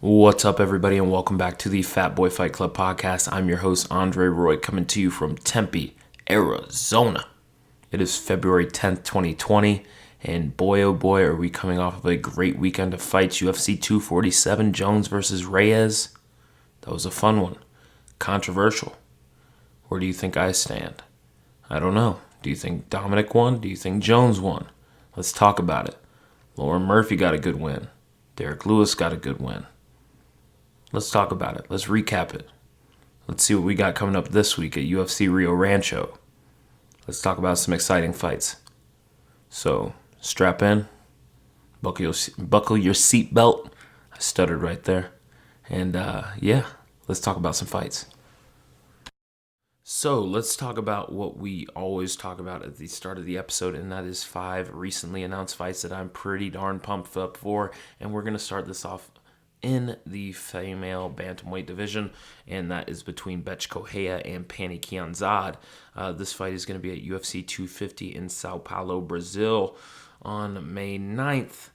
What's up, everybody, and welcome back to the Fat Boy Fight Club podcast. I'm your host, Andre Roy, coming to you from Tempe, Arizona. It is February 10th, 2020, and boy, oh boy, are we coming off of a great weekend of fights. UFC 247, Jones versus Reyes. That was a fun one. Controversial. Where do you think I stand? I don't know. Do you think Dominic won? Do you think Jones won? Let's talk about it. Lauren Murphy got a good win. Derek Lewis got a good win. Let's talk about it. Let's recap it. Let's see what we got coming up this week at UFC Rio Rancho. Let's talk about some exciting fights. So, strap in, buckle your seatbelt. I stuttered right there. And let's talk about some fights. So, let's talk about what we always talk about at the start of the episode, and that is 5 recently announced fights that I'm pretty darn pumped up for. And we're going to start this off in the female bantamweight division, and that is between Bethe Correia and Pannie Kianzad. This fight is going to be at UFC 250 in Sao Paulo, Brazil on May 9th.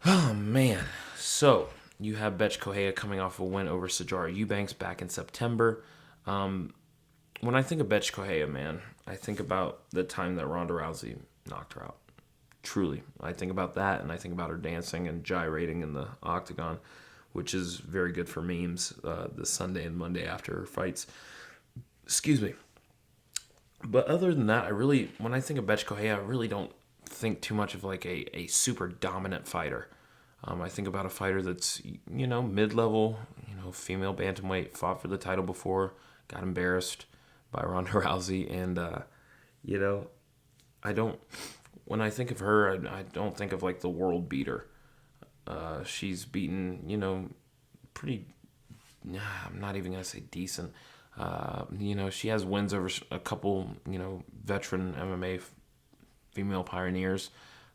Oh, man. So, you have Bethe Correia coming off a win over Sijara Eubanks back in September. When I think of Bethe Correia, man, I think about the time that Ronda Rousey knocked her out. Truly, I think about that, and I think about her dancing and gyrating in the octagon, which is very good for memes the Sunday and Monday after her fights. Excuse me. But other than that, when I think of Bethe Correia, I really don't think too much of like a super dominant fighter. I think about a fighter that's, mid-level, female bantamweight, fought for the title before, got embarrassed by Ronda Rousey, and, I don't... When I think of her, I don't think of like the world beater. She's beaten, pretty. I'm not even gonna say decent. She has wins over a couple, veteran MMA female pioneers,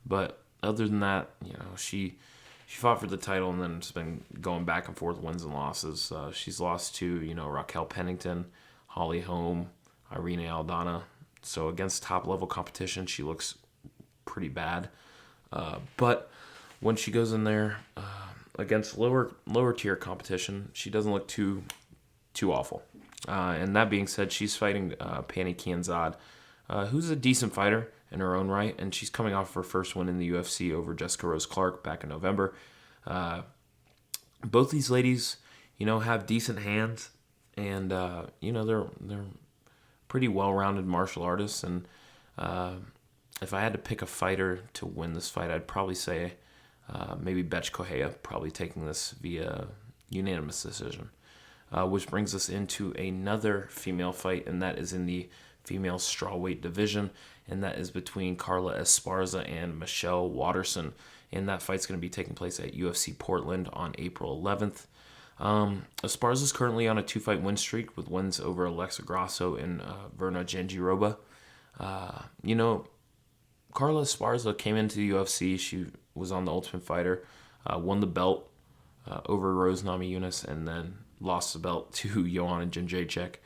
but other than that, she fought for the title and then it's been going back and forth wins and losses. She's lost to Raquel Pennington, Holly Holm, Irina Aldana. So against top level competition, she looks pretty bad, but when she goes in there against lower tier competition, she doesn't look too awful. And that being said, she's fighting Pannie Kianzad, who's a decent fighter in her own right, and she's coming off her first win in the UFC over Jessica Rose Clark back in November. Both these ladies, have decent hands, and they're pretty well-rounded martial artists, and if I had to pick a fighter to win this fight, I'd probably say maybe Bethe Correia, probably taking this via unanimous decision. Which brings us into another female fight, and that is in the female strawweight division, and that is between Carla Esparza and Michelle Waterson. And that fight's going to be taking place at UFC Portland on April 11th. Esparza is currently on a 2-fight win streak with wins over Alexa Grasso and Verna Jandiroba. Carla Esparza came into the UFC. She was on the Ultimate Fighter, won the belt over Rose Namajunas, and then lost the belt to Joanna Jędrzejczyk.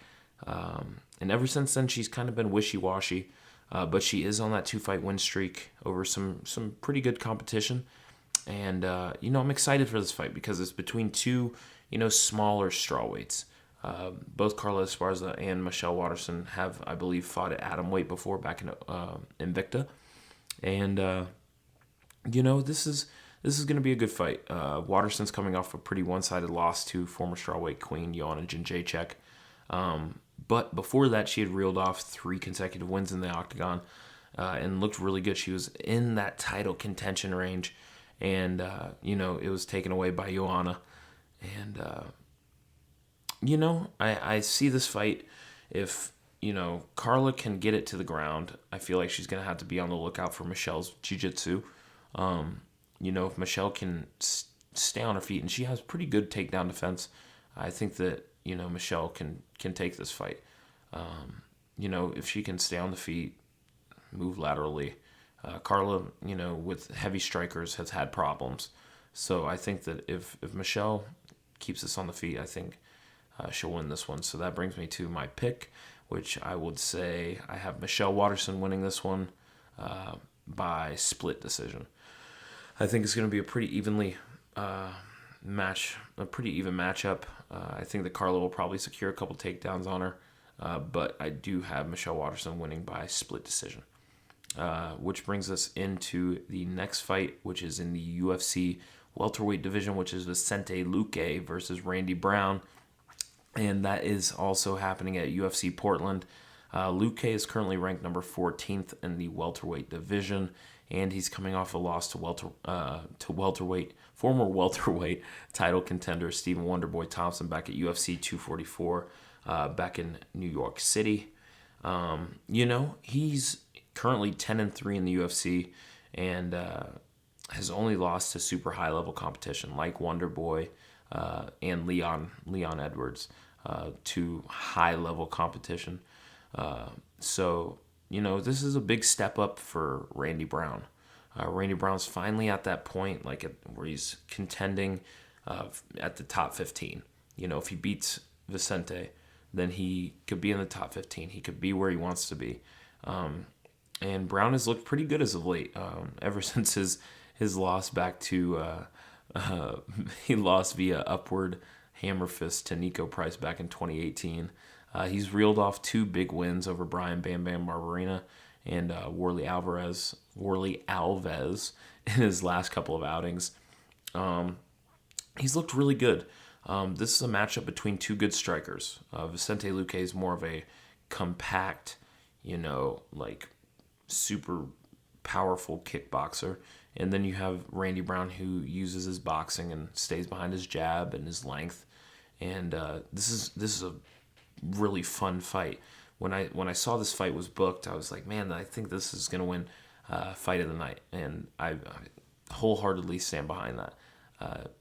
And ever since then, she's kind of been wishy-washy, but she is on that 2-fight win streak over some pretty good competition. And, I'm excited for this fight because it's between two, smaller strawweights. Both Carla Esparza and Michelle Waterson have, I believe, fought at atomweight before back in Invicta. And, this is going to be a good fight. Waterson's coming off a pretty one-sided loss to former strawweight queen Joanna Jędrzejczyk. But before that, she had reeled off 3 consecutive wins in the octagon and looked really good. She was in that title contention range, and, it was taken away by Joanna. And, I see this fight if... Carla can get it to the ground. I feel like she's going to have to be on the lookout for Michelle's jiu-jitsu. If Michelle can stay on her feet, and she has pretty good takedown defense, I think that, Michelle can take this fight. If she can stay on the feet, move laterally. Carla, with heavy strikers has had problems. So I think that if Michelle keeps this on the feet, I think she'll win this one. So that brings me to my pick, which I would say I have Michelle Waterson winning this one by split decision. I think it's going to be a pretty evenly a pretty even matchup. I think that Carla will probably secure a couple takedowns on her, but I do have Michelle Waterson winning by split decision. Which brings us into the next fight, which is in the UFC welterweight division, which is Vicente Luque versus Randy Brown. And that is also happening at UFC Portland. Luque is currently ranked number 14th in the welterweight division, and he's coming off a loss to former welterweight title contender Stephen Wonderboy Thompson back at UFC 244 back in New York City. He's currently 10-3 in the UFC, and has only lost to super high level competition like Wonderboy and Leon Edwards, to high level competition. So this is a big step up for Randy Brown. Randy Brown's finally at that point, where he's contending at the top 15. If he beats Vicente, then he could be in the top 15. He could be where he wants to be. And Brown has looked pretty good as of late. Ever since his loss back to he lost via upward hammer fist to Nico Price back in 2018. He's reeled off 2 big wins over Brian Bam Bam Barberena and Worley Alves in his last couple of outings. He's looked really good. This is a matchup between 2 good strikers. Vicente Luque is more of a compact, super powerful kickboxer. And then you have Randy Brown, who uses his boxing and stays behind his jab and his length. And this is a really fun fight. When I saw this fight was booked, I was like, man, I think this is going to win fight of the night. And I wholeheartedly stand behind that.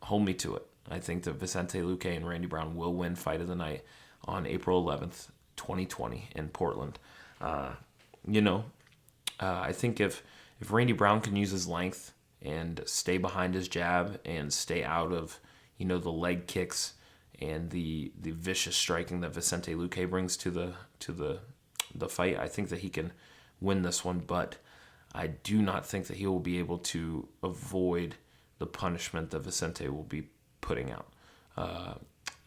Hold me to it. I think that Vicente Luque and Randy Brown will win fight of the night on April 11th, 2020 in Portland. I think if Randy Brown can use his length and stay behind his jab and stay out of, the leg kicks and the vicious striking that Vicente Luque brings to the fight, I think that he can win this one. But I do not think that he will be able to avoid the punishment that Vicente will be putting out.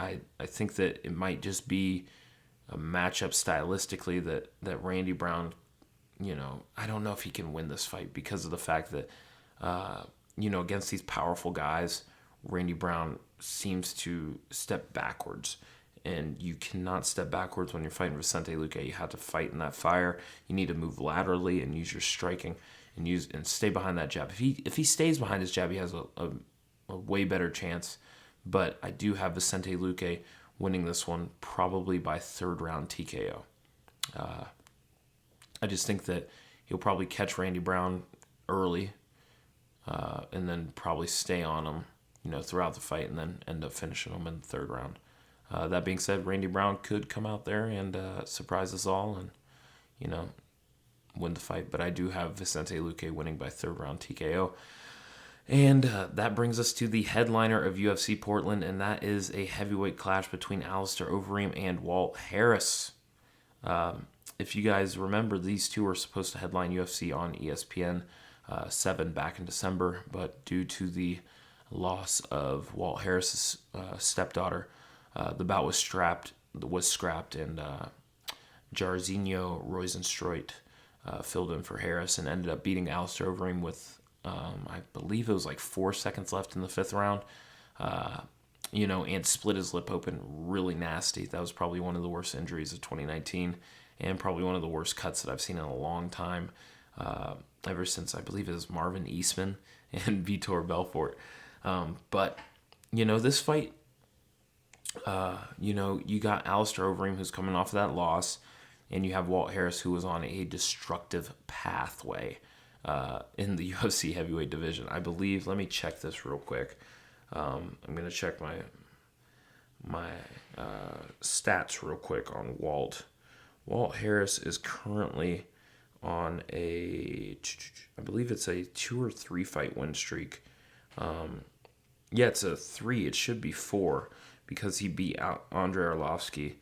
I think that it might just be a matchup stylistically that Randy Brown, I don't know if he can win this fight because of the fact that, against these powerful guys, Randy Brown seems to step backwards. And you cannot step backwards when you're fighting Vicente Luque. You have to fight in that fire. You need to move laterally and use your striking and stay behind that jab. If he stays behind his jab, he has a way better chance. But I do have Vicente Luque winning this one probably by 3rd round TKO. I just think that he'll probably catch Randy Brown early, and then probably stay on him, throughout the fight, and then end up finishing him in the 3rd round. That being said, Randy Brown could come out there and surprise us all and, win the fight. But I do have Vicente Luque winning by 3rd round TKO. And that brings us to the headliner of UFC Portland, and that is a heavyweight clash between Alistair Overeem and Walt Harris. If you guys remember, these two were supposed to headline UFC on ESPN 7 back in December, but due to the loss of Walt Harris's stepdaughter, the bout was scrapped, and Jairzinho Rozenstruik filled in for Harris and ended up beating Alistair Overeem with, I believe it was 4 seconds left in the 5th round, and split his lip open really nasty. That was probably one of the worst injuries of 2019 and probably one of the worst cuts that I've seen in a long time, ever since I believe it was Marvin Eastman and Vitor Belfort. But, this fight, you got Alistair Overeem, who's coming off of that loss, and you have Walt Harris, who was on a destructive pathway in the UFC heavyweight division. I believe, let me check this real quick. I'm going to check my stats real quick on Walt. Walt Harris is currently on I believe it's a 2 or 3 fight win streak. It's a 3. It should be 4 because he beat out Andrei Arlovsky.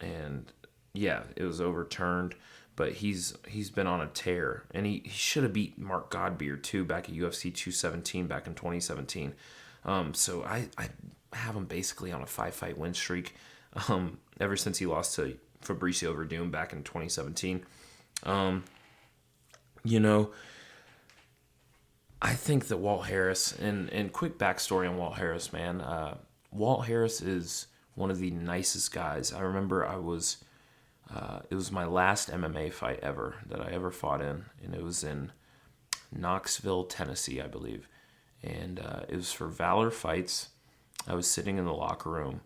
And yeah, it was overturned, but he's been on a tear, and he should have beat Mark Godbeer too back at UFC 217 back in 2017. So I have him basically on a 5-fight win streak ever since he lost to Fabricio Verdum back in 2017. You know, I think that Walt Harris, and quick backstory on Walt Harris, man. Walt Harris is one of the nicest guys. I remember it was my last MMA fight ever that I ever fought in, and it was in Knoxville, Tennessee, I believe. And it was for Valor Fights. I was sitting in the locker room,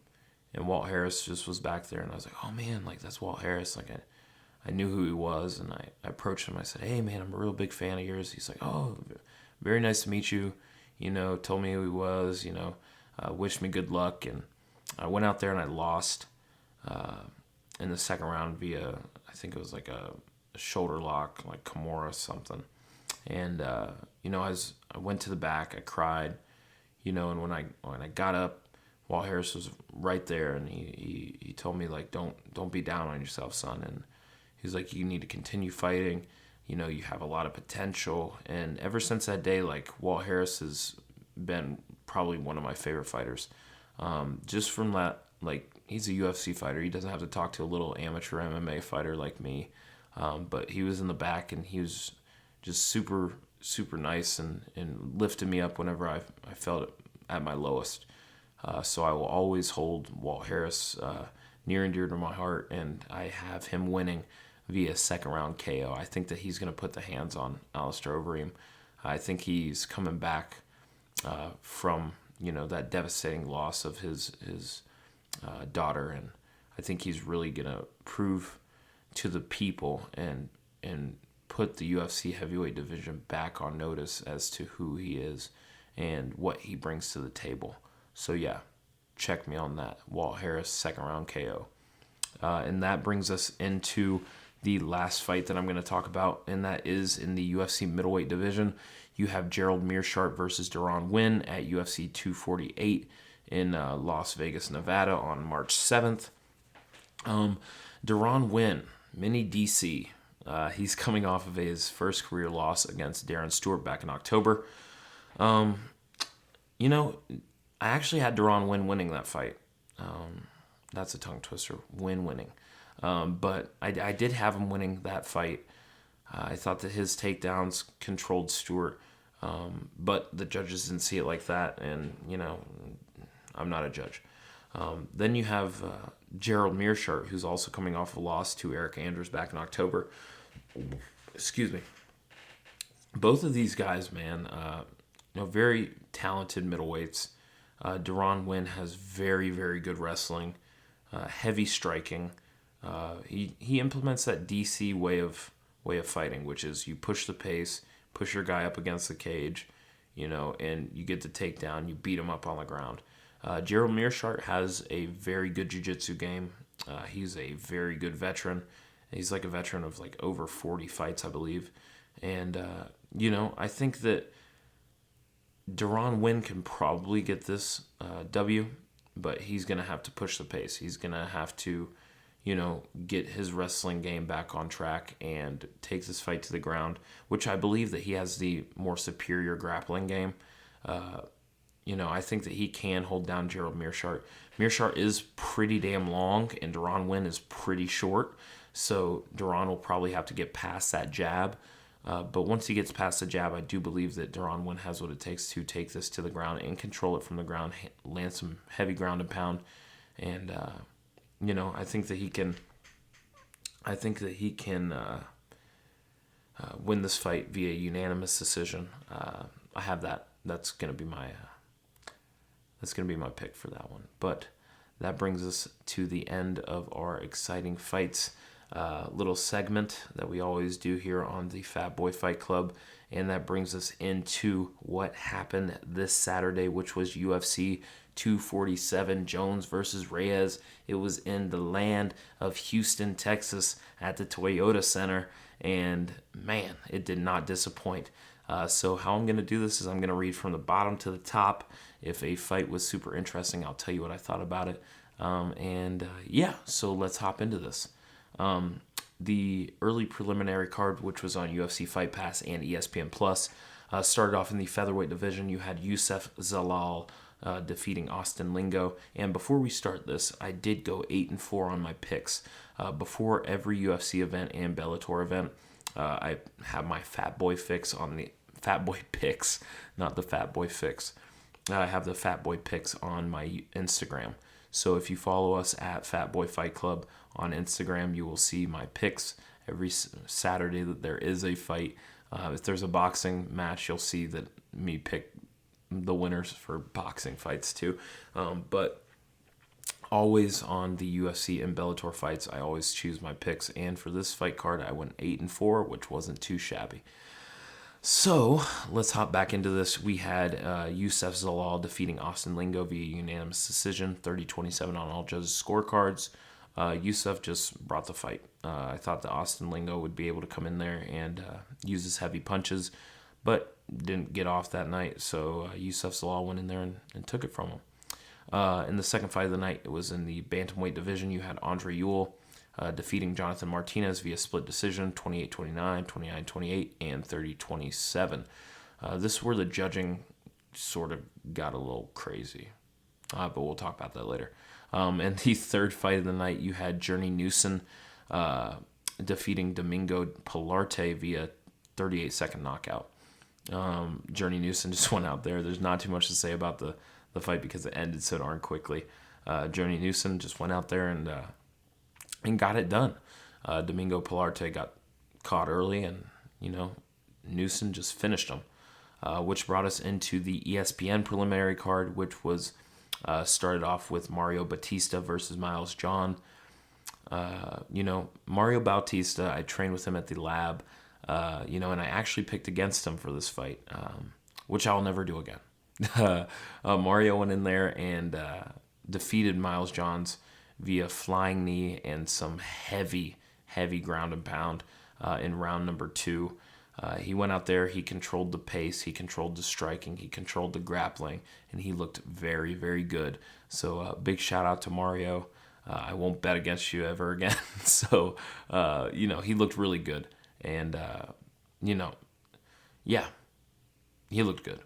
and Walt Harris just was back there, and I was like, oh man, like that's Walt Harris. Like I knew who he was, and I approached him. I said, hey man, I'm a real big fan of yours. He's like, oh, very nice to meet you. Told me who he was, wished me good luck. And I went out there and I lost in the second round via, I think it was like a shoulder lock, like Kimura something. And, I went to the back, I cried, and when I got up, Walt Harris was right there, and he told me, like, don't be down on yourself, son. And he's like, you need to continue fighting. You have a lot of potential. And ever since that day, like, Walt Harris has been probably one of my favorite fighters. Just from that, like, he's a UFC fighter. He doesn't have to talk to a little amateur MMA fighter like me. But he was in the back, and he was just super, super nice and lifted me up whenever I felt at my lowest. So I will always hold Walt Harris near and dear to my heart, and I have him winning via second round KO. I think that he's going to put the hands on Alistair Overeem. I think he's coming back from that devastating loss of his daughter, and I think he's really going to prove to the people and put the UFC heavyweight division back on notice as to who he is and what he brings to the table. So yeah, check me on that. Walt Harris, second round KO. And that brings us into the last fight that I'm going to talk about, and that is in the UFC middleweight division. You have Gerald Meerschaert versus Deron Winn at UFC 248 in Las Vegas, Nevada on March 7th. Deron Winn, mini DC. He's coming off of his first career loss against Darren Stewart back in October. I actually had Deron Winn winning that fight. That's a tongue twister. Winn winning. But I did have him winning that fight. I thought that his takedowns controlled Stewart. But the judges didn't see it like that. And, I'm not a judge. Then you have Gerald Meerschaert, who's also coming off a loss to Eric Andrews back in October. Excuse me. Both of these guys, man, very talented middleweights. Deron Winn has very, very good wrestling, heavy striking. He implements that DC way of fighting, which is you push the pace, push your guy up against the cage, and you get the takedown, you beat him up on the ground. Gerald Meerschaert has a very good jiu-jitsu game. He's a very good veteran. He's like a veteran of like over 40 fights, I believe. And, I think that Deron Winn can probably get this W, but he's going to have to push the pace. He's going to have to, get his wrestling game back on track and take this fight to the ground, which I believe that he has the more superior grappling game. I think that he can hold down Gerald Meerschaert. Meerschaert is pretty damn long, and Deron Winn is pretty short, so Deron will probably have to get past that jab. But once he gets past the jab, I do believe that Deron Winn has what it takes to take this to the ground and control it from the ground, land some heavy ground and pound, and I think that he can. I think that he can win this fight via unanimous decision. I have that. That's gonna be my pick for that one. But that brings us to the end of our exciting fights. Little segment that we always do here on the Fat Boy Fight Club, and that brings us into what happened this Saturday, which was UFC 247, Jones versus Reyes. It was in the land of Houston, Texas, at the Toyota Center, and man, it did not disappoint. So how I'm going to do this is I'm going to read from the bottom to the top. If a fight was super interesting, I'll tell you what I thought about it. So let's hop into this. The early preliminary card, which was on UFC Fight Pass and ESPN Plus, started off in the featherweight division. You had Youssef Zalal defeating Austin Lingo. And before we start this, I did go 8-4 on my picks. Before every UFC event and Bellator event, I have my Fat Boy Fix on the Fat Boy Picks, not the Fat Boy Fix. I have the Fat Boy Picks on my Instagram. So if you follow us at Fat Boy Fight Club on Instagram, you will see my picks every Saturday that there is a fight. If there's a boxing match, you'll see that me pick the winners for boxing fights too. But always on the UFC and Bellator fights, I always choose my picks. And for this fight card, I went 8-4, which wasn't too shabby. So let's hop back into this. We had Youssef Zalal defeating Austin Lingo via unanimous decision, 30-27 on all judges' scorecards. Youssef just brought the fight. I thought that Austin Lingo would be able to come in there and use his heavy punches, but didn't get off that night. So Youssef Zalal went in there and took it from him. In the second fight of the night, it was in the bantamweight division. You had Andre Ewell defeating Jonathan Martinez via split decision, 28-29, 29-28, and 30-27. This is where the judging sort of got a little crazy, but we'll talk about that later. And the third fight of the night, you had Journey Newson defeating Domingo Pilarte via 38-second knockout. Journey Newson just went out there. There's not too much to say about the fight because it ended so darn quickly. Journey Newson just went out there and got it done. Domingo Pilarte got caught early, and Newson just finished him, which brought us into the ESPN preliminary card, which was started off with Mario Bautista versus Miles Jon. Mario Bautista, I trained with him at the lab, and I actually picked against him for this fight, which I'll never do again. Mario went in there and defeated Miles Jon's via flying knee and some heavy ground and pound in round number 2. He went out there, he controlled the pace, he controlled the striking, he controlled the grappling, and he looked very, very good. So big shout out to Mario. I won't bet against you ever again. So, he looked really good. And, he looked good.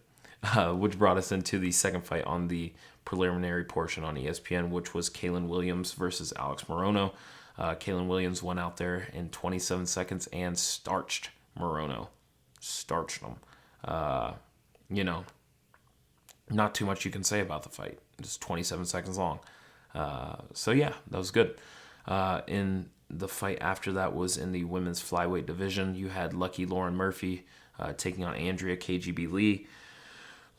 Which brought us into the second fight on the preliminary portion on ESPN, which was Kalen Williams versus Alex Morono. Kalen Williams went out there in 27 seconds and starched Morono. Starched him. Not too much you can say about the fight. Just 27 seconds long. That was good. In the fight after that was in the women's flyweight division. You had Lucky Lauren Murphy taking on Andrea KGB Lee.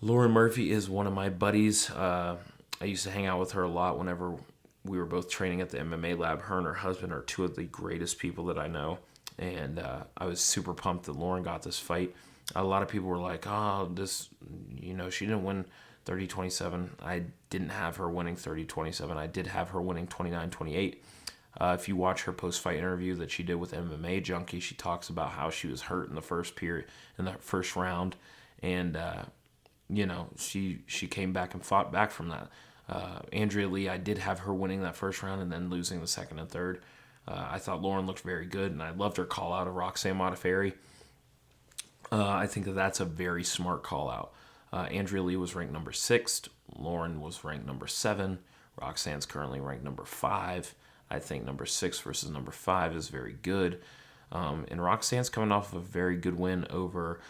Lauren Murphy is one of my buddies. I used to hang out with her a lot whenever we were both training at the MMA lab. Her and her husband are two of the greatest people that I know. And I was super pumped that Lauren got this fight. A lot of people were like, she didn't win 30-27. I didn't have her winning 30-27. I did have her winning 29-28. If you watch her post-fight interview that she did with MMA Junkie, she talks about how she was hurt in the first round. And, she came back and fought back from that. Andrea Lee, I did have her winning that first round and then losing the second and third. I thought Lauren looked very good, and I loved her call out of Roxanne Modafferi. I think that's a very smart call out. Andrea Lee was ranked number 6. Lauren was ranked number 7. Roxanne's currently ranked number 5. I think number 6 versus number 5 is very good. And Roxanne's coming off of a very good win over...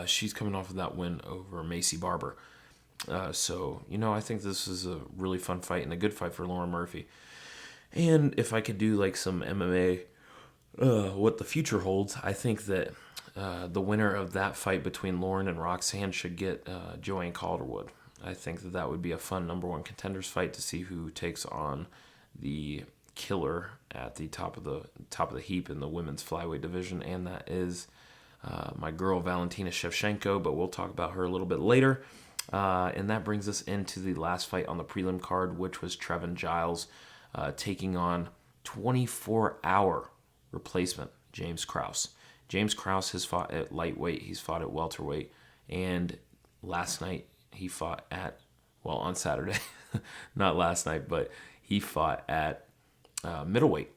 she's coming off of that win over Macy Barber. I think this is a really fun fight and a good fight for Lauren Murphy. And if I could do like some MMA, what the future holds, I think that the winner of that fight between Lauren and Roxanne should get Joanne Calderwood. I think that would be a fun number 1 contenders fight to see who takes on the killer at the top of the heap in the women's flyweight division, and that is my girl Valentina Shevchenko, but we'll talk about her a little bit later. And that brings us into the last fight on the prelim card, which was Trevin Giles taking on 24-hour replacement James Krause. James Krause has fought at lightweight, he's fought at welterweight, and last night he fought on Saturday, not last night, but he fought at middleweight.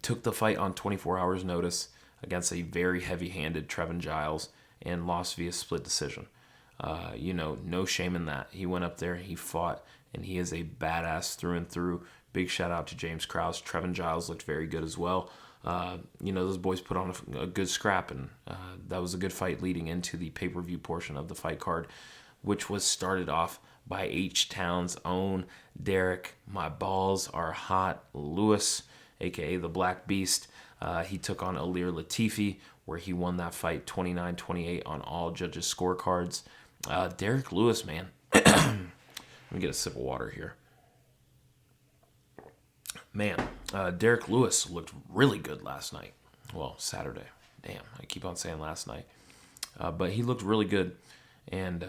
Took the fight on 24 hours notice against a very heavy-handed Trevin Giles, and lost via split decision. No shame in that. He went up there, he fought, and he is a badass through and through. Big shout out to James Krause. Trevin Giles looked very good as well. Those boys put on a good scrap, and that was a good fight leading into the pay-per-view portion of the fight card, which was started off by H-Town's own Derek, my balls are hot, Lewis, a.k.a. the Black Beast. He took on Ilir Latifi, where he won that fight 29-28 on all judges' scorecards. Derek Lewis, man. Let me get a sip of water here. Man, Derek Lewis looked really good last night. Well, Saturday. Damn, I keep on saying last night. But he looked really good. And,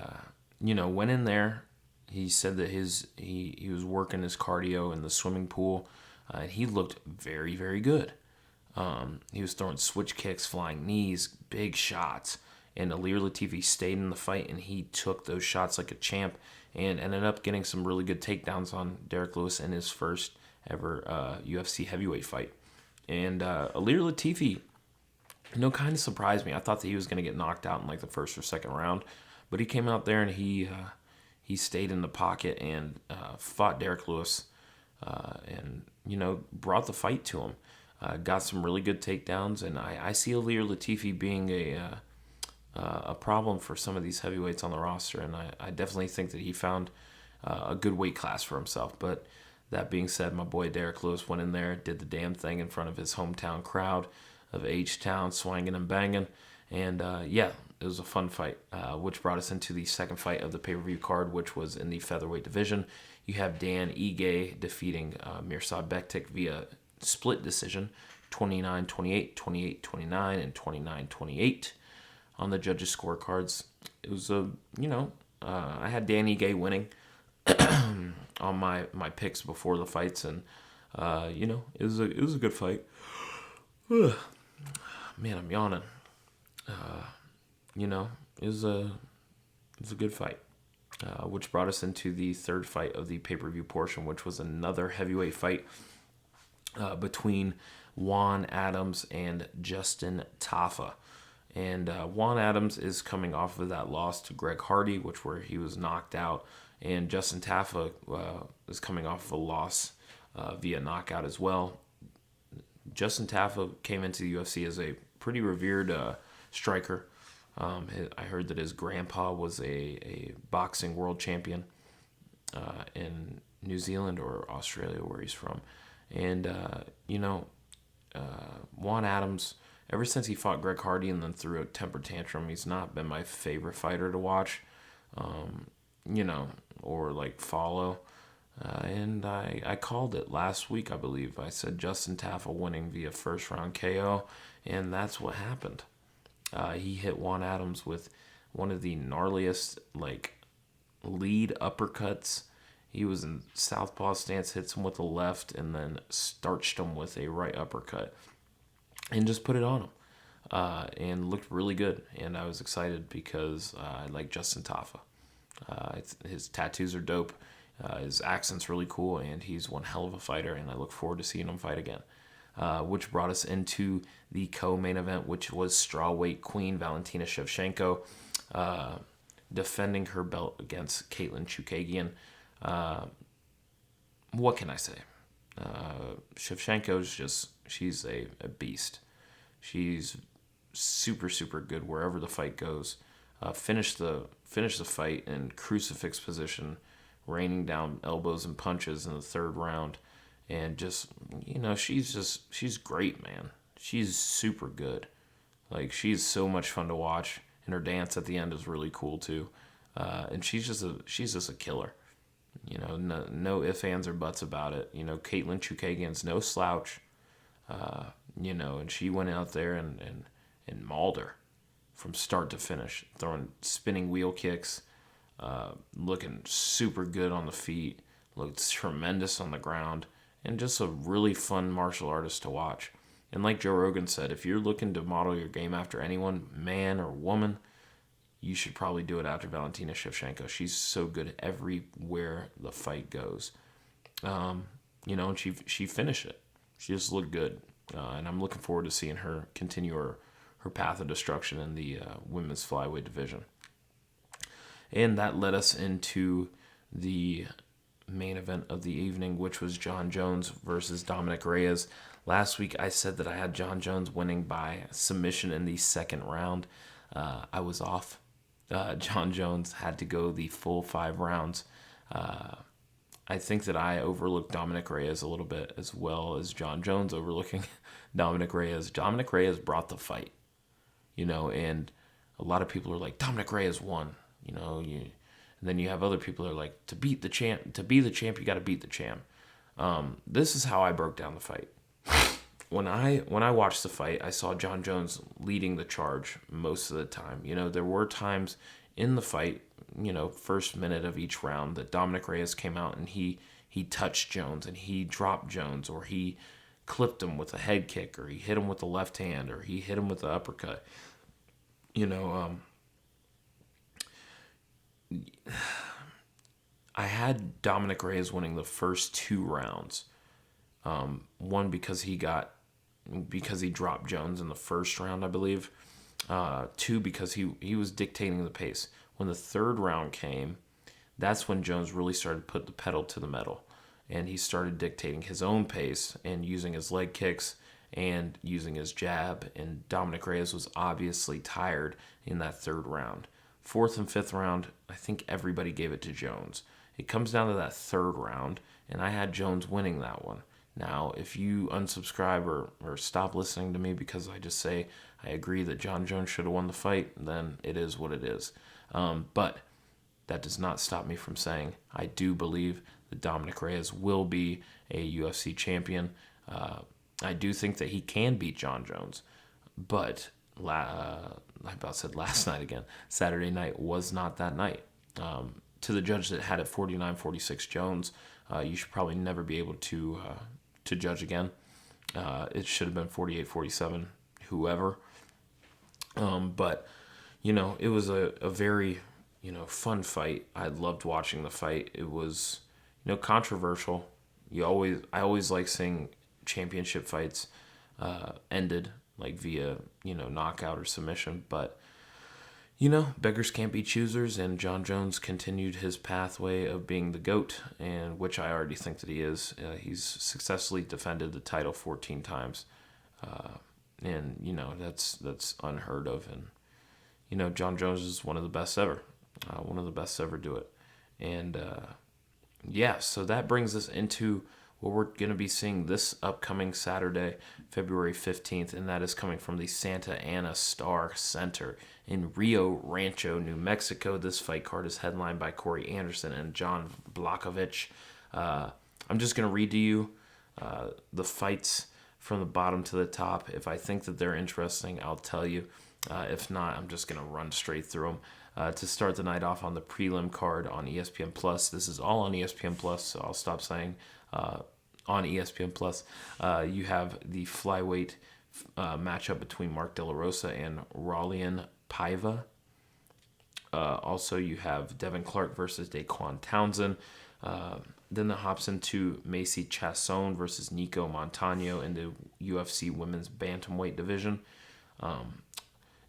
went in there. He said that he was working his cardio in the swimming pool. And he looked very, very good. He was throwing switch kicks, flying knees, big shots. And Ilir Latifi stayed in the fight, and he took those shots like a champ and ended up getting some really good takedowns on Derek Lewis in his first ever UFC heavyweight fight. And Ilir Latifi, kind of surprised me. I thought that he was going to get knocked out in like the first or second round. But he came out there and he stayed in the pocket and fought Derek Lewis and brought the fight to him. Got some really good takedowns, and I see Ilir Latifi being a problem for some of these heavyweights on the roster, and I definitely think that he found a good weight class for himself. But that being said, my boy Derek Lewis went in there, did the damn thing in front of his hometown crowd of H-Town, swanging and banging, and it was a fun fight, which brought us into the second fight of the pay-per-view card, which was in the featherweight division. You have Dan Ige defeating Mirsad Bektik via split decision, 29-28, 28-29, and 29-28 on the judges' scorecards. It was I had Dan Ige winning on my picks before the fights, and it was a good fight. Man, I'm yawning. It was a good fight, which brought us into the third fight of the pay-per-view portion, which was another heavyweight fight between Juan Adams and Justin Tafa. And Juan Adams is coming off of that loss to Greg Hardy, where he was knocked out. And Justin Tafa is coming off of a loss via knockout as well. Justin Tafa came into the UFC as a pretty revered striker. I heard that his grandpa was a boxing world champion in New Zealand or Australia, where he's from. And, Juan Adams, ever since he fought Greg Hardy and then threw a temper tantrum, he's not been my favorite fighter to watch, or like follow. And I called it last week, I believe. I said Justin Tafa winning via first round KO, and that's what happened. He hit Juan Adams with one of the gnarliest, lead uppercuts. He was in southpaw stance, hits him with the left, and then starched him with a right uppercut. And just put it on him. And looked really good. And I was excited because I like Justin Tafa. His tattoos are dope. His accent's really cool, and he's one hell of a fighter, and I look forward to seeing him fight again. Which brought us into the co-main event, which was strawweight queen Valentina Shevchenko defending her belt against Caitlin Chukagian. What can I say? Shevchenko's she's a beast. She's super, super good wherever the fight goes. Finished the fight in crucifix position, raining down elbows and punches in the third round. And she's great, man. She's super good. She's so much fun to watch. And her dance at the end is really cool too. And she's just a killer. No ifs, ands, or buts about it. Caitlin Chukagian's no slouch. And she went out there and mauled her from start to finish, throwing spinning wheel kicks, looking super good on the feet, looked tremendous on the ground, and just a really fun martial artist to watch. And like Joe Rogan said, if you're looking to model your game after anyone, man or woman, you should probably do it after Valentina Shevchenko. She's so good everywhere the fight goes. And she finished it. She just looked good. And I'm looking forward to seeing her continue her her path of destruction in the women's flyweight division. And that led us into the main event of the evening, which was Jon Jones versus Dominic Reyes. Last week, I said that I had Jon Jones winning by submission in the second round. I was off. Jon Jones had to go the full 5 rounds. I think that I overlooked Dominic Reyes a little bit, as well as Jon Jones overlooking Dominic Reyes. Dominic Reyes brought the fight, and a lot of people are like, Dominic Reyes won, and then you have other people who are like, to be the champ, you got to beat the champ. This is how I broke down the fight. When I watched the fight, I saw Jon Jones leading the charge most of the time. There were times in the fight, first minute of each round, that Dominic Reyes came out and he touched Jones and he dropped Jones, or he clipped him with a head kick, or he hit him with the left hand, or he hit him with the uppercut. I had Dominic Reyes winning the first 2 rounds. One because he dropped Jones in the first round, I believe. 2 because he was dictating the pace. When the third round came, that's when Jones really started to put the pedal to the metal, and he started dictating his own pace and using his leg kicks and using his jab. And Dominic Reyes was obviously tired in that third round. Fourth and fifth round, I think everybody gave it to Jones. It comes down to that third round, and I had Jones winning that one. Now, if you unsubscribe or stop listening to me because I just say I agree that Jon Jones should have won the fight, then it is what it is. But that does not stop me from saying I do believe that Dominic Reyes will be a UFC champion. I do think that he can beat Jon Jones, but I about said last night again. Saturday night was not that night. To the judge that had it 49-46 Jones, you should probably never be able to judge again. It should have been 48-47 whoever. But it was a very fun fight. I loved watching the fight. It was controversial. I always like seeing championship fights ended like via knockout or submission, but beggars can't be choosers, and Jon Jones continued his pathway of being the GOAT, and which I already think that he is. He's successfully defended the title 14 times, and that's unheard of. And Jon Jones is one of the best ever, do it. And so that brings us into what we're going to be seeing this upcoming Saturday, February 15th, and that is coming from the Santa Ana Star Center in Rio Rancho, New Mexico. This fight card is headlined by Corey Anderson and John Blachowicz. I'm just going to read to you the fights from the bottom to the top. If I think that they're interesting, I'll tell you. If not, I'm just going to run straight through them. To start the night off on the prelim card on ESPN Plus. This is all on ESPN Plus, so I'll stop saying on ESPN Plus. You have the flyweight matchup between Mark De La Rosa and Raulian Paiva. Also, you have Devin Clark versus Daquan Townsend. Then that hops into Macy Chasson versus Nico Montano in the UFC Women's Bantamweight division.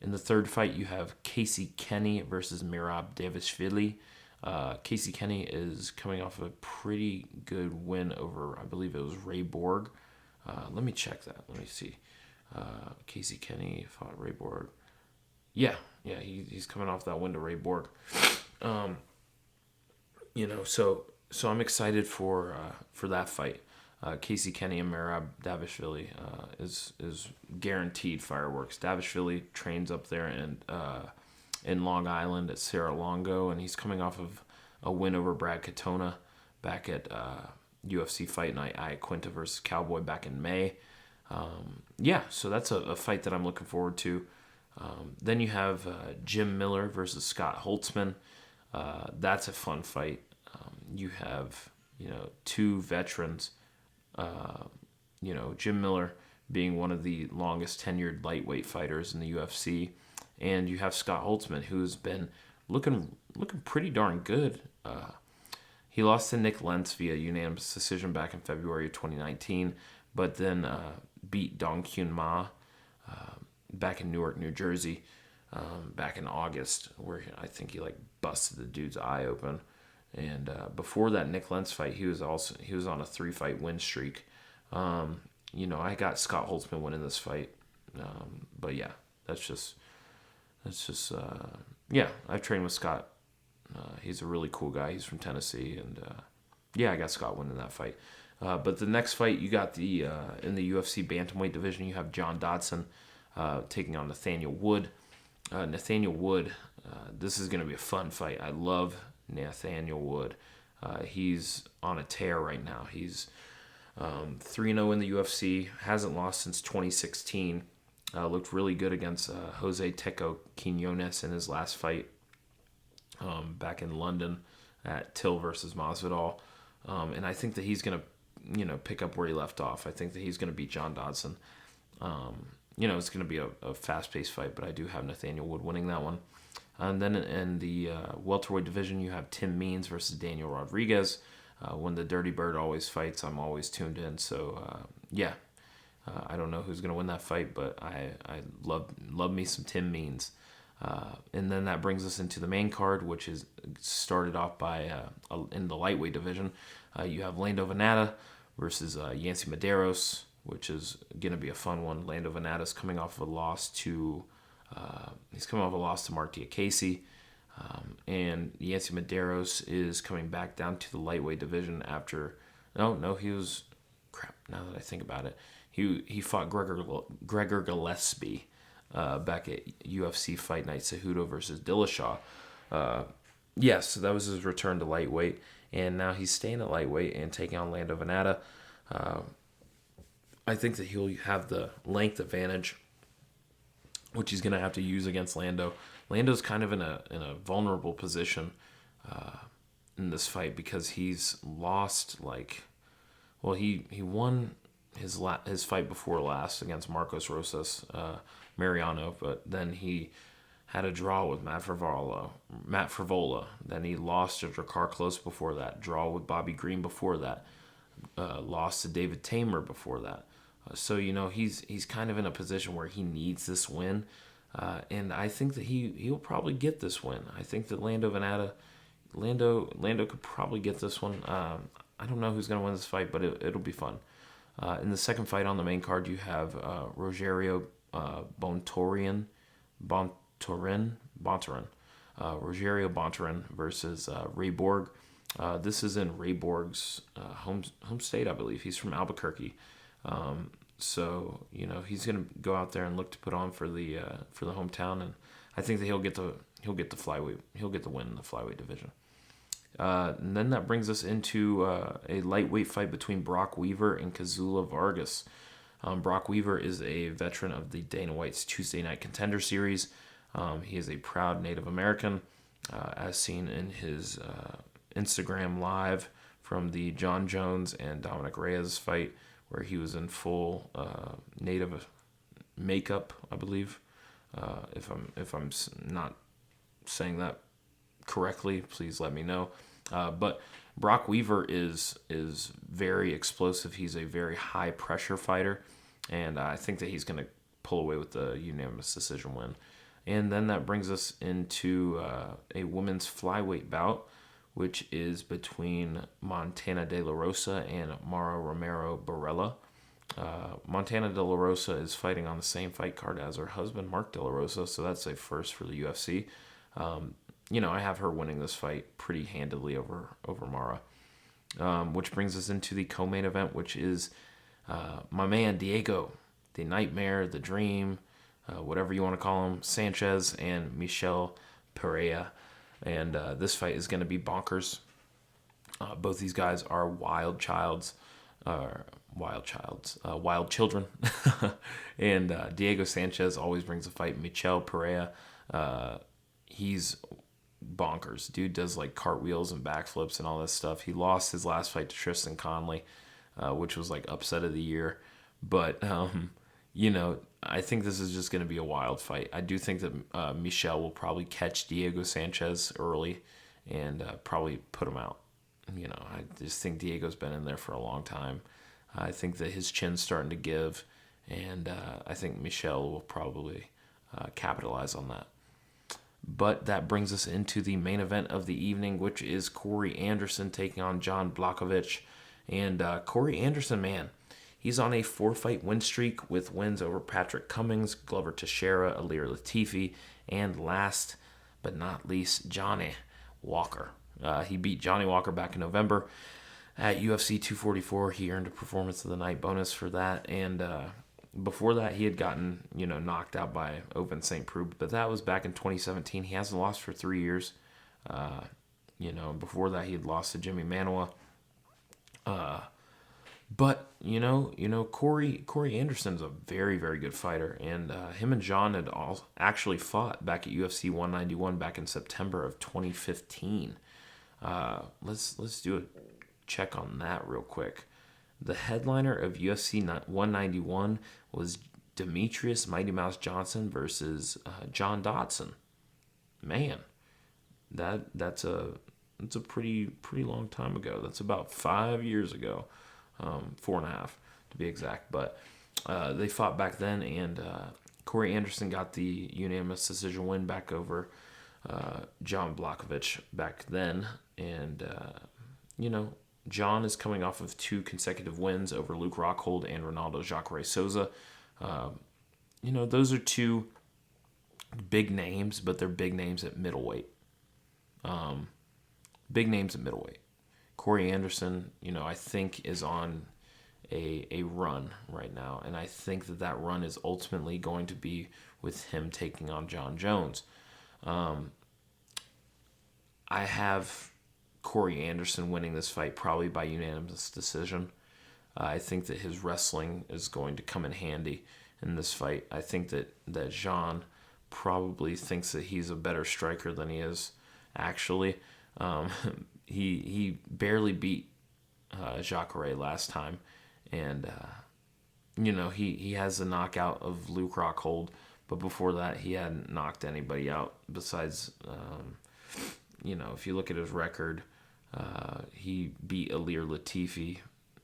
In the third fight, you have Casey Kenny versus Merab Davishvili. Casey Kenny is coming off a pretty good win over, I believe it was Ray Borg. Let me check that. Let me see. Casey Kenny fought Ray Borg. Yeah, he's coming off that win to Ray Borg. So I'm excited for that fight. Casey Kenny and Merab Davishvili is guaranteed fireworks. Davishvili trains up there in Long Island at Cerro Longo, and he's coming off of a win over Brad Katona back at UFC Fight Night Iaquinta versus Cowboy back in May. So that's a fight that I'm looking forward to. Then you have Jim Miller versus Scott Holtzman. That's a fun fight. You have two veterans. Jim Miller being one of the longest tenured lightweight fighters in the UFC, and you have Scott Holtzman, who's been looking pretty darn good. He lost to Nick Lentz via unanimous decision back in February of 2019, but then beat Dong Kyun Ma back in Newark, New Jersey, back in August, where I think he like busted the dude's eye open. And before that Nick Lentz fight, he was on a 3-fight win streak. I got Scott Holtzman winning this fight, but yeah, yeah. I've trained with Scott. He's a really cool guy. He's from Tennessee, and yeah, I got Scott winning that fight. But the next fight, you got in the UFC bantamweight division, you have John Dodson taking on Nathaniel Wood. Nathaniel Wood, this is going to be a fun fight. I love Nathaniel Wood. He's on a tear right now. He's 3-0 in the UFC, hasn't lost since 2016. Looked really good against Jose Teco Quinones in his last fight back in London at Till versus Masvidal. And I think that he's going to, pick up where he left off. I think that he's going to beat John Dodson. It's going to be a fast-paced fight, but I do have Nathaniel Wood winning that one. And then in the welterweight division, you have Tim Means versus Daniel Rodriguez. When the Dirty Bird always fights, I'm always tuned in. So, yeah. I don't know who's going to win that fight, but I love me some Tim Means. And then that brings us into the main card, which is started off by in the lightweight division. You have Lando Venata versus Yancy Medeiros, which is going to be a fun one. Lando Venata's coming off of a loss to Mark Diakase. And Yancy Medeiros is coming back down to the lightweight division after. No, he was crap. Now that I think about it, he fought Gregor Gillespie back at UFC Fight Night Cejudo versus Dillashaw. So that was his return to lightweight, and now he's staying at lightweight and taking on Lando Venata. I think that he'll have the length advantage, which he's going to have to use against Lando. Lando's kind of in a vulnerable position in this fight because he's lost he won his fight before last against Marcos Rosas Mariano, but then he had a draw with Matt Frivola. Then he lost to Drakkar Klose before that. Draw with Bobby Green before that. Lost to David Tamer before that. So he's kind of in a position where he needs this win, and I think that he'll probably get this win. I think that Lando could probably get this one. I don't know who's going to win this fight, but it'll be fun. In the second fight on the main card, you have Rogerio Bontorin, Rogerio Bontorin versus Ray Borg. This is in Ray Borg's home state, I believe. He's from Albuquerque. So he's gonna go out there and look to put on for the hometown, and I think that he'll get the win in the flyweight division. And then that brings us into a lightweight fight between Brock Weaver and Kazula Vargas. Brock Weaver is a veteran of the Dana White's Tuesday Night Contender Series. He is a proud Native American, as seen in his Instagram live from the Jon Jones and Dominic Reyes fight, where he was in full Native makeup, I believe. If I'm not saying that correctly, please let me know. But Brock Weaver is very explosive. He's a very high pressure fighter, and I think that he's going to pull away with the unanimous decision win. And then that brings us into a women's flyweight bout, which is between Montana De La Rosa and Mara Romero Barella. Montana De La Rosa is fighting on the same fight card as her husband, Mark De La Rosa, so that's a first for the UFC. I have her winning this fight pretty handily over Mara. Which brings us into the co-main event, which is my man Diego, the Nightmare, the Dream, whatever you want to call him, Sanchez and Michel Pereira. And this fight is going to be bonkers. Both these guys are wild children. And Diego Sanchez always brings a fight. Michel Pereira, he's bonkers. Dude does like cartwheels and backflips and all this stuff. He lost his last fight to Tristan Conley, which was like upset of the year. But, I think this is just going to be a wild fight. I do think that Michel will probably catch Diego Sanchez early and probably put him out. I just think Diego's been in there for a long time. I think that his chin's starting to give, and I think Michelle will probably capitalize on that. But that brings us into the main event of the evening, which is Corey Anderson taking on Jon Blachowicz. And Corey Anderson, man, he's on a 4-fight win streak with wins over Patrick Cummins, Glover Teixeira, Alir Latifi, and last but not least, Johnny Walker. He beat Johnny Walker back in November at UFC 244. He earned a Performance of the Night bonus for that, and before that, he had gotten knocked out by Ovince St. Preux, but that was back in 2017. He hasn't lost for 3 years. Before that, he had lost to Jimmy Manuwa. But Corey Anderson's a very, very good fighter, and him and Jon had all actually fought back at UFC 191 back in September of 2015. Let's do a check on that real quick. The headliner of UFC 191 was Demetrius Mighty Mouse Johnson versus John Dodson. Man, that's a pretty long time ago. That's about 5 years ago, 4.5 to be exact. But they fought back then, and Corey Anderson got the unanimous decision win back over Jon Blachowicz back then, and Jon is coming off of 2 consecutive wins over Luke Rockhold and Ronaldo Jacare Souza. Those are 2 big names, but they're big names at middleweight. Corey Anderson, I think is on a run right now, and I think that run is ultimately going to be with him taking on Jon Jones. I have Corey Anderson winning this fight probably by unanimous decision. I think that his wrestling is going to come in handy in this fight. I think that Jon probably thinks that he's a better striker than he is actually. He barely beat Jacare last time, and he has the knockout of Luke Rockhold, but before that he hadn't knocked anybody out besides if you look at his record, he beat Alir Latifi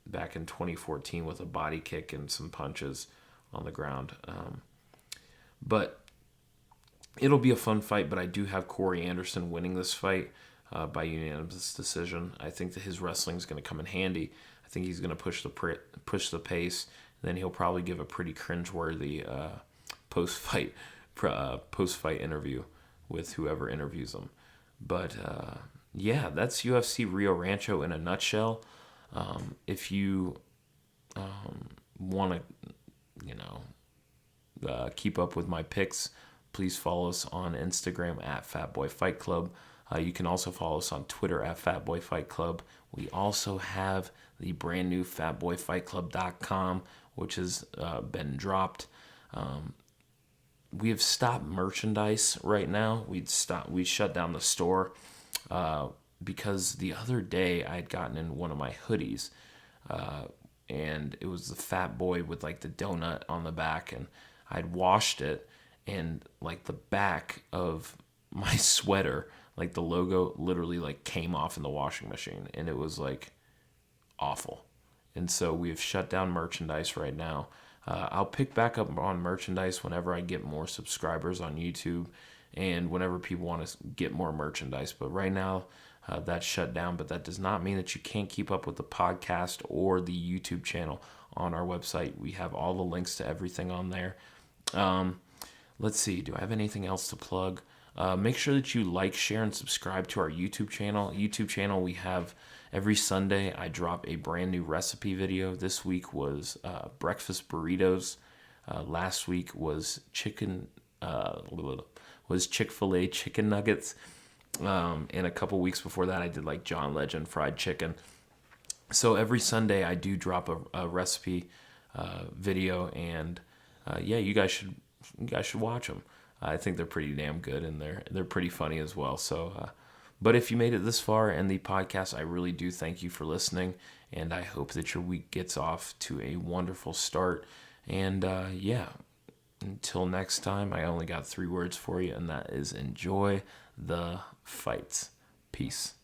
back in 2014 with a body kick and some punches on the ground. But it'll be a fun fight, but I do have Corey Anderson winning this fight by unanimous decision. I think that his wrestling is going to come in handy. I think he's going to push the pace. Then he'll probably give a pretty cringeworthy post-fight interview with whoever interviews him. But that's UFC Rio Rancho in a nutshell. If you want to, keep up with my picks, please follow us on Instagram at Fatboy Fight Club. You can also follow us on Twitter at Fatboy Fight Club. We also have the brand new FatboyFightClub.com, which has been dropped. We have stopped merchandise right now. We shut down the store because the other day I had gotten in one of my hoodies, and it was the Fat Boy with like the donut on the back, and I'd washed it, and like the back of my sweater, like the logo literally like came off in the washing machine, and it was like awful. And so we have shut down merchandise right now. I'll pick back up on merchandise whenever I get more subscribers on YouTube and whenever people want to get more merchandise. But right now, that's shut down. But that does not mean that you can't keep up with the podcast or the YouTube channel on our website. We have all the links to everything on there. Let's see. Do I have anything else to plug? Make sure that you like, share, and subscribe to our YouTube channel. We have every Sunday I drop a brand new recipe video. This week was breakfast burritos. Last week was Chick-fil-A chicken nuggets. And a couple weeks before that I did like John Legend fried chicken. So every Sunday I do drop a recipe video, and you guys should watch them. I think they're pretty damn good, and they're pretty funny as well. So, but if you made it this far in the podcast, I really do thank you for listening, and I hope that your week gets off to a wonderful start. And until next time, I only got 3 words for you, and that is enjoy the fights. Peace.